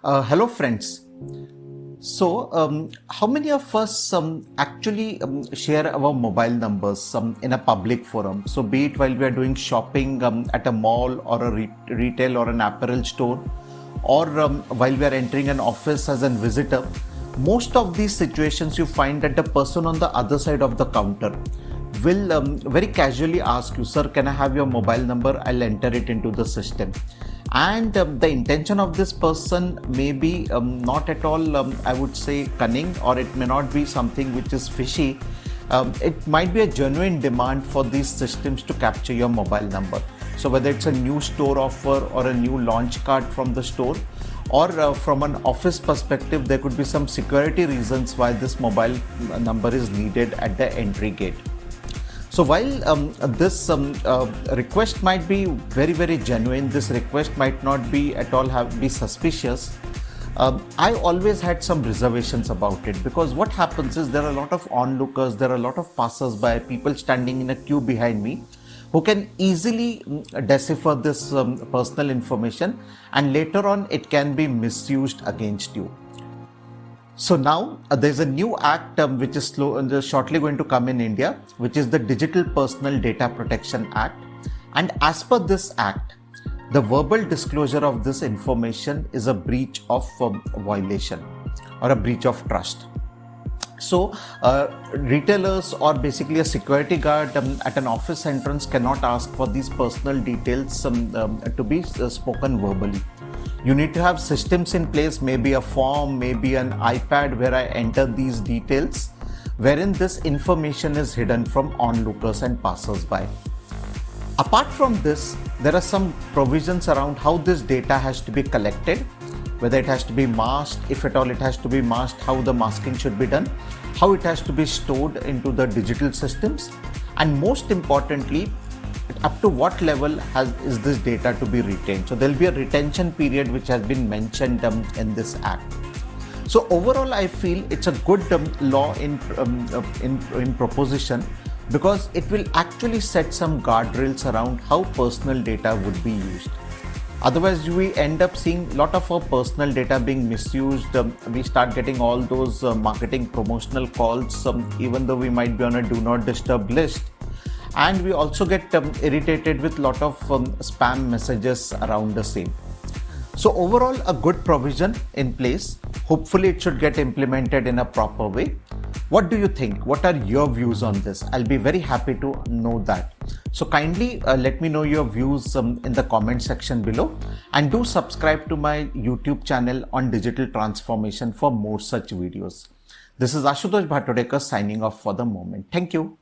Hello, friends. How many of us actually share our mobile numbers in a public forum? So, be it while we are doing shopping at a mall or a retail or an apparel store, or while we are entering an office as a visitor, most of these situations you find that the person on the other side of the counter will very casually ask you, "Sir, can I have your mobile number? I'll enter it into the system." And the intention of this person may be not at all, I would say, cunning, or it may not be something which is fishy. It might be a genuine demand for these systems to capture your mobile number. So whether it's a new store offer or a new launch card from the store, or from an office perspective, there could be some security reasons why this mobile number is needed at the entry gate. So while this request might be very genuine, this request might not be at all be suspicious. I always had some reservations about it, because what happens is there are a lot of onlookers, there are a lot of passers-by, people standing in a queue behind me, who can easily decipher this personal information, and later on it can be misused against you. So now there's a new act which is shortly going to come in India, which is the Digital Personal Data Protection Act. And as per this act, the verbal disclosure of this information is a breach of violation or a breach of trust. So retailers or basically a security guard at an office entrance cannot ask for these personal details to be spoken verbally. You need to have systems in place, maybe a form, maybe an iPad where I enter these details, wherein this information is hidden from onlookers and passers-by. Apart from this, there are some provisions around how this data has to be collected, whether it has to be masked, if at all it has to be masked, how the masking should be done, how it has to be stored into the digital systems, and most importantly, up to what level is this data to be retained. So there will be a retention period which has been mentioned in this act. So overall, I feel it's a good law in proposition, because it will actually set some guardrails around how personal data would be used. Otherwise, we end up seeing a lot of our personal data being misused. We start getting all those marketing promotional calls, even though we might be on a do not disturb list. And we also get irritated with a lot of spam messages around the same. So overall, a good provision in place. Hopefully it should get implemented in a proper way. What do you think? What are your views on this? I'll be very happy to know that. So kindly let me know your views in the comment section below, and do subscribe to my YouTube channel on digital transformation for more such videos. This is Ashutosh Bhatodekar signing off for the moment. Thank you.